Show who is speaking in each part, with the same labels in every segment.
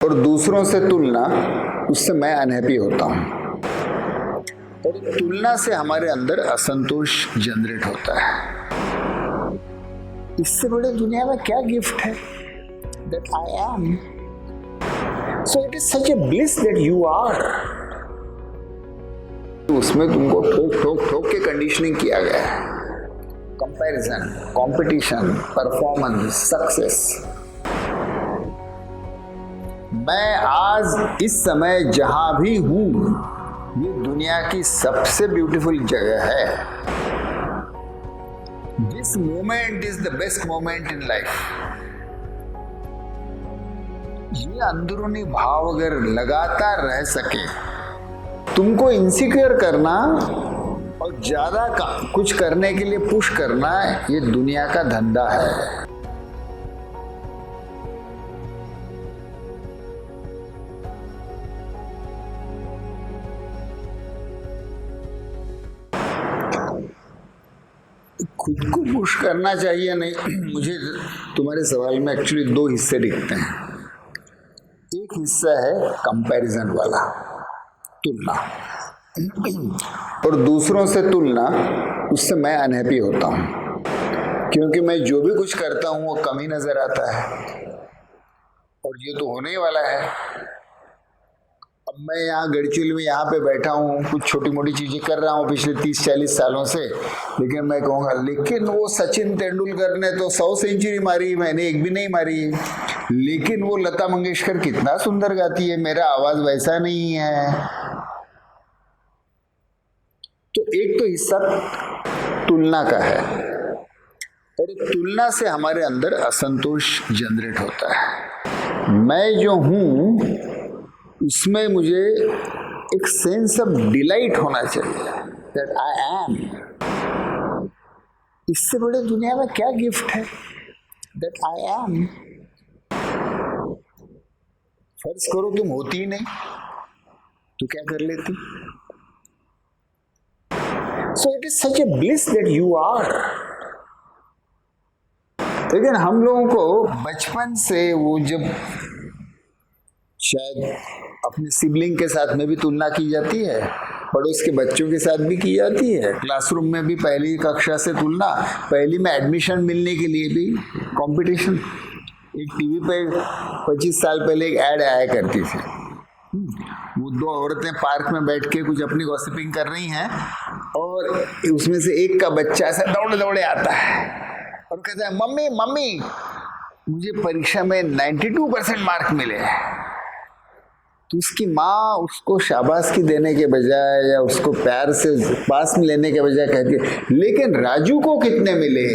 Speaker 1: और दूसरों से तुलना, उससे मैं अनहैप्पी होता हूं। और तुलना से हमारे अंदर असंतोष जनरेट होता है। इससे बड़े दुनिया में क्या गिफ्ट है? That I am, so it is such a bliss that you are. उसमें तुमको ठोक ठोक ठोक के कंडीशनिंग किया गया है। Comparison, competition, performance, success. मैं आज इस समय जहां भी हूं, ये दुनिया की सबसे ब्यूटीफुल जगह है। This moment is the best moment in life. ये अंदरूनी भाव अगर लगातार रह सके, तुमको इनसिक्योर करना और ज्यादा कुछ करने के लिए पुश करना, ये दुनिया का धंधा है। खुद को पुश करना चाहिए नहीं। मुझे तुम्हारे सवाल में एक्चुअली दो हिस्से दिखते हैं। एक हिस्सा है कंपैरिजन वाला, तुलना, और दूसरों से तुलना, उससे मैं अनहैप्पी होता हूं, क्योंकि मैं जो भी कुछ करता हूं वो कम ही नजर आता है। और ये तो होने ही वाला है। अब मैं यहाँ गढ़चिल में यहाँ पे बैठा हूँ, कुछ छोटी मोटी चीजें कर रहा हूँ पिछले 30-40 सालों से, लेकिन मैं कहूँगा लेकिन वो सचिन तेंदुलकर ने तो 100 सेंचुरी मारी, मैंने एक भी नहीं मारी। लेकिन वो लता मंगेशकर कितना सुंदर गाती है, मेरा आवाज वैसा नहीं है। तो एक तो हिस्सा तुलना का है, और तुलना से हमारे अंदर असंतोष जनरेट होता है। मैं जो हूं उसमें मुझे एक सेंस ऑफ डिलाइट होना चाहिए, दैट आई एम। इससे बड़े दुनिया में क्या गिफ्ट है? That I M. फर्ज करो तुम होती ही नहीं, तो क्या कर लेती? So it is such a bliss that you are. लेकिन हम लोगों को बचपन से वो, जब शायद अपने सिबलिंग के साथ में भी तुलना की जाती है, पड़ोस के बच्चों के साथ भी की जाती है, क्लासरूम में भी पहली कक्षा से तुलना, पहली में एडमिशन मिलने के लिए भी कंपटीशन। एक टीवी पे 25 साल पहले एक ऐड आया करती थी, वो दो औरतें पार्क में बैठ के कुछ अपनी गॉसिपिंग कर रही हैं, और उसमें से एक का बच्चा ऐसा दौड़े दौड़े आता है और कहता है, मम्मी मम्मी मुझे परीक्षा में 92% मार्क मिले। तो उसकी माँ उसको शाबाशी देने के बजाय या उसको प्यार से पास में लेने के बजाय कहती है, लेकिन राजू को कितने मिले?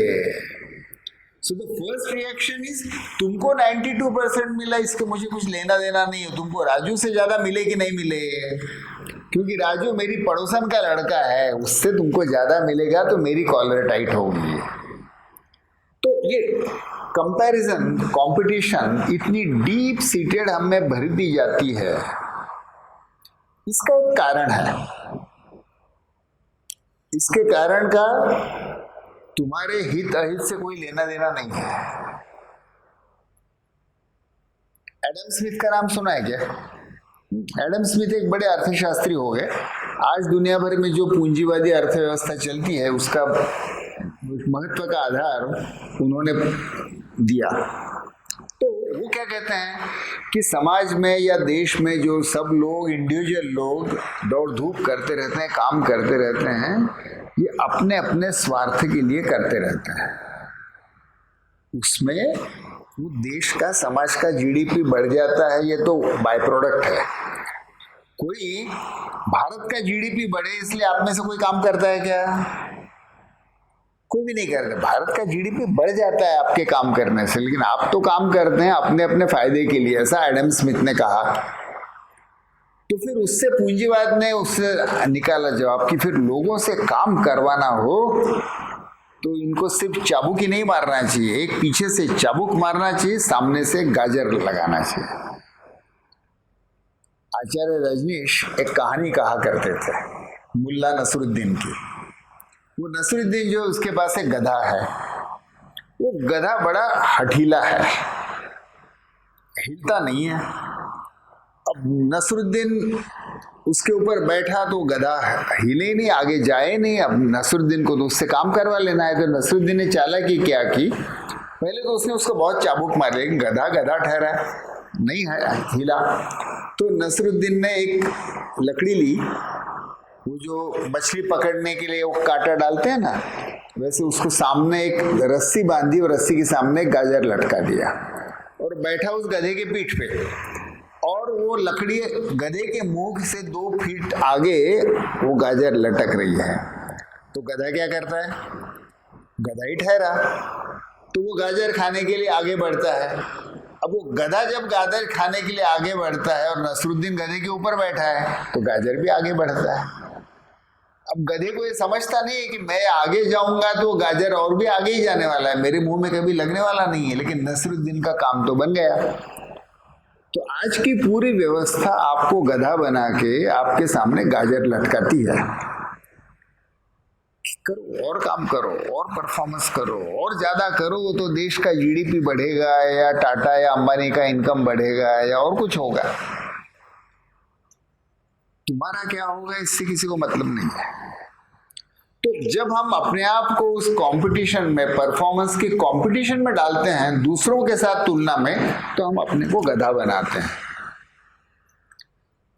Speaker 1: So the first reaction is, तुमको 92% मिला, इसके मुझे कुछ लेना देना नहीं है, तुमको राजू से ज्यादा मिले कि नहीं मिले, क्योंकि राजू मेरी पड़ोसन का लड़का है, उससे तुमको ज्यादा मिलेगा तो मेरी कॉलर टाइट होगी। तो ये कंपैरिजन, कंपटीशन इतनी डीप सीटेड हम में भर दी जाती है। इसका एक कारण है। इसके कारण का तुम्हारे हित अहित से कोई लेना देना नहीं है। एडम स्मिथ का नाम सुना है क्या? एडम स्मिथ एक बड़े अर्थशास्त्री हो गए। आज दुनिया भर में जो पूंजीवादी अर्थव्यवस्था चलती है, उसका महत्व का आधार उन्होंने दिया। तो वो क्या कहते हैं कि समाज में या देश में जो सब लोग, इंडिविजुअल लोग दौड़ धूप करते रहते हैं, काम करते रहते हैं, ये अपने अपने स्वार्थ के लिए करते रहते हैं। उसमें वो देश का, समाज का जीडीपी बढ़ जाता है, ये तो बाय प्रोडक्ट है। कोई भारत का जीडीपी बढ़े इसलिए आप में से कोई काम करता है क्या? कोई भी नहीं करता। भारत का जीडीपी बढ़ जाता है आपके काम करने से, लेकिन आप तो काम करते हैं अपने अपने फायदे के लिए, ऐसा एडम स्मिथ ने कहा। तो फिर उससे पूंजीवाद ने उससे निकाला जवाब कि फिर लोगों से काम करवाना हो तो इनको सिर्फ चाबुक ही नहीं मारना चाहिए, एक पीछे से चाबुक मारना चाहिए, सामने से गाजर लगाना चाहिए। आचार्य रजनीश एक कहानी कहा करते थे मुल्ला नसरुद्दीन की। वो नसरुद्दीन जो, उसके पास एक गधा है। वो गधा बड़ा हठीला है, हिलता नहीं है। अब नसरुद्दीन उसके ऊपर बैठा तो गधा हिले नहीं, आगे जाए नहीं। अब नसरुद्दीन को तो उससे काम करवा लेना है। तो नसरुद्दीन ने चालाकी क्या की, पहले तो उसने उसको बहुत चाबुक मारे, लेकिन गधा गधा ठहरा, नहीं हिला। तो नसरुद्दीन ने एक लकड़ी ली, वो जो मछली पकड़ने के लिए वो कांटा डालते हैं ना, वैसे उसको सामने एक रस्सी बांधी और रस्सी के सामने एक गाजर लटका दिया और बैठा उस गधे के पीठ पे। और वो लकड़ी गधे के मुंह से 2 फीट आगे वो गाजर लटक रही है। तो गधा क्या करता है, गधा ही ठहरा, तो वो गाजर खाने के लिए आगे बढ़ता है। अब वो गधा जब गाजर खाने के लिए आगे बढ़ता है और नसरुद्दीन गधे के ऊपर बैठा है, तो गाजर भी आगे बढ़ता है। अब गधे को ये समझता नहीं है कि मैं आगे जाऊंगा तो गाजर और भी आगे ही जाने वाला है, मेरे मुंह में कभी लगने वाला नहीं है। लेकिन नसरुद्दीन का काम तो बन गया। तो आज की पूरी व्यवस्था आपको गधा बना के आपके सामने गाजर लटकाती है। करो और काम करो और परफॉर्मेंस करो और ज्यादा करो, तो देश का जीडीपी बढ़ेगा या टाटा या अंबानी का इनकम बढ़ेगा या और कुछ होगा। तुम्हारा क्या होगा इससे किसी को मतलब नहीं है। तो जब हम अपने आप को उस कंपटीशन में, परफॉर्मेंस के कंपटीशन में डालते हैं दूसरों के साथ तुलना में, तो हम अपने को गधा बनाते हैं।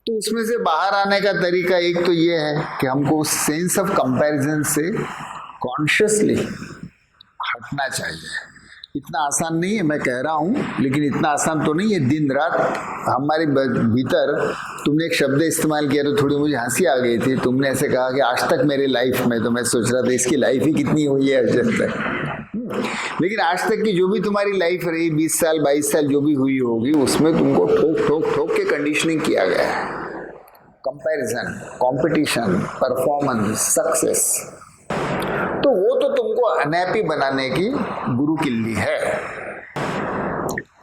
Speaker 1: तो उसमें से बाहर आने का तरीका एक तो ये है कि हमको उस सेंस ऑफ कंपैरिजन से कॉन्शियसली हटना चाहिए। इतना आसान नहीं है मैं कह रहा हूं, लेकिन इतना आसान तो नहीं है। दिन रात हमारे भीतर, तुमने एक शब्द इस्तेमाल किया तो थोड़ी मुझे हंसी आ गई थी। तुमने ऐसे कहा कि आज तक मेरी लाइफ में, तो मैं सोच रहा था इसकी लाइफ ही कितनी हुई है आज तक। लेकिन आज तक की जो भी तुम्हारी लाइफ रही, 20 साल 22 साल जो भी हुई होगी, उसमें तुमको ठोक ठोक ठोक के कंडीशनिंग किया गया है। कंपैरिजन, कंपटीशन, परफॉर्मेंस, सक्सेस, तो वो तो तुमको अनहैप्पी बनाने की गुरु किल्ली है।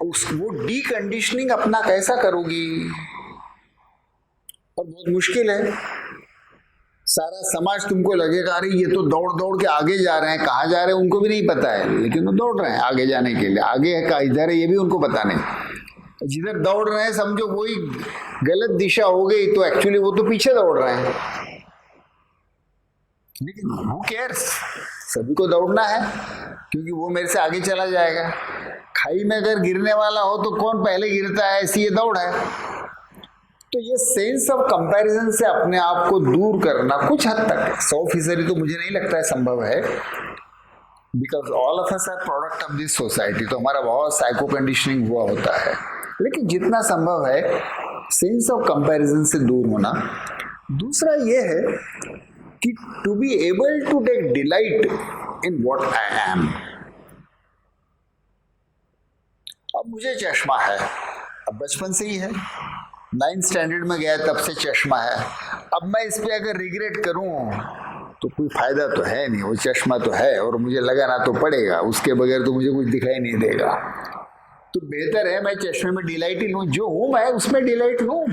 Speaker 1: वो डीकंडीशनिंग अपना कैसा करोगी, और बहुत मुश्किल है। सारा समाज तुमको लगेगा अरे ये तो दौड़ दौड़ के आगे जा रहे हैं, कहाँ जा रहे हैं उनको भी नहीं पता है, लेकिन वो दौड़ रहे हैं आगे जाने के लिए। आगे का इधर है ये भी उनको पता नहीं। जिधर दौड़ रहे हैं समझो वही गलत दिशा हो गई, तो एक्चुअली वो तो पीछे दौड़ रहे हैं। लेकिन हु केयर्स, सभी को दौड़ना है, क्योंकि वो मेरे से आगे चला जाएगा। खाई में अगर गिरने वाला हो तो कौन पहले गिरता है, ऐसी ये दौड़ है। तो ये सेंस ऑफ कंपैरिजन से अपने आप को दूर करना कुछ हद तक, 100% तो मुझे नहीं लगता है संभव है, because all of us are product of this society. तो हमारा बहुत साइको कंडीशनिंग हुआ होता है। लेकिन जितना संभव है सेंस ऑफ कंपैरिजन से दूर होना। दूसरा ये है कि to be able to take delight in what I am. अब मुझे चश्मा है, अब बचपन से ही है, 9th स्टैंडर्ड में गया तब से चश्मा है। अब मैं इस पे अगर रिग्रेट करूं तो कोई फायदा तो है नहीं, वो चश्मा तो है और मुझे लगाना तो पड़ेगा, उसके बगैर तो मुझे कुछ दिखाई नहीं देगा। तो बेहतर है मैं चश्मे में डिलाइट ही लूं, जो हूं मैं उसमें डिलाइट लूं।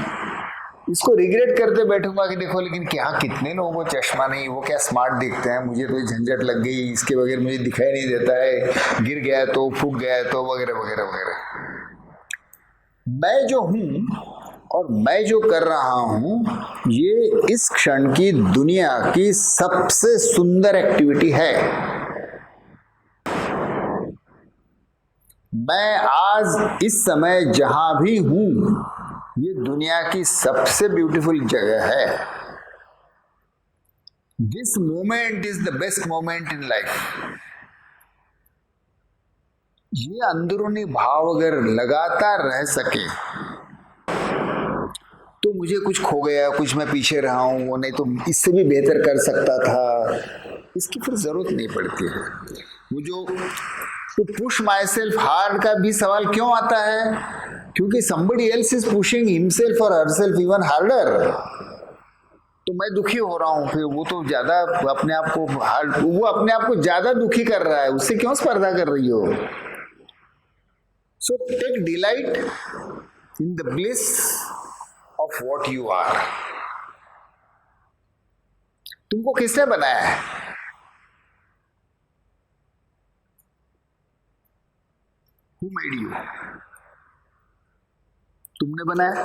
Speaker 1: इसको रिग्रेट करते बैठूंगा कि देखो लेकिन क्या कितने लोगों को चश्मा नहीं, वो क्या स्मार्ट दिखते हैं, मुझे तो झंझट लग गई, इसके बगैर मुझे दिखाई नहीं देता है, गिर गया तो, फूट गया तो, वगैरह वगैरह वगैरह। मैं जो हूं और मैं जो कर रहा हूं, ये इस क्षण की दुनिया की सबसे सुंदर एक्टिविटी है। मैं आज इस समय जहां भी हूं, ये दुनिया की सबसे ब्यूटीफुल जगह है। This moment is the best moment in life. ये अंदरूनी भाव अगर लगातार रह सके तो मुझे कुछ खो गया, कुछ मैं पीछे रहा हूं, वो नहीं तो इससे भी बेहतर कर सकता था, इसकी फिर जरूरत नहीं पड़ती है। वो जो to push myself hard का भी सवाल क्यों आता है, क्योंकि somebody else is pushing himself or herself even harder। तो मैं दुखी हो रहा हूं, फिर वो तो ज्यादा अपने आप को वो अपने आप को ज्यादा दुखी कर रहा है, उससे क्यों स्पर्धा कर रही हो। So take delight in the bliss of what you are. तुमको किसने बनाया है? Who made you? तुमने बनाया।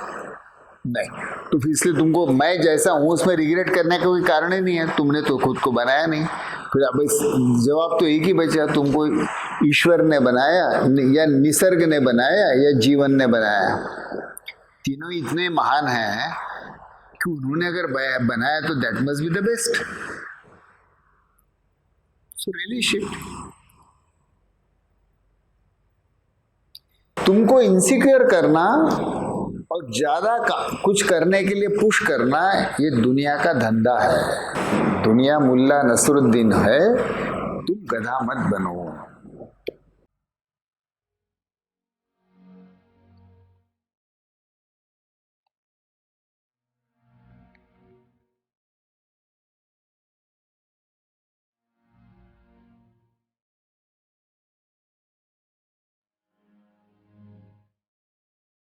Speaker 1: नहीं, तो फिर इसलिए तुमको मैं जैसा हूं उसमें रिग्रेट करने का कोई कारण ही नहीं है, तुमने तो खुद को बनाया नहीं। फिर अब जवाब तो एक ही बचा, तुमको ईश्वर ने बनाया या निसर्ग ने बनाया या जीवन ने बनाया। तीनों इतने महान हैं कि उन्होंने अगर बनाया तो that must be the best. So really shit, तुमको इनसिक्योर करना और ज्यादा कुछ करने के लिए पुश करना, ये दुनिया का धंधा है। दुनिया मुल्ला नसरुद्दीन है, तुम गधा मत बनो।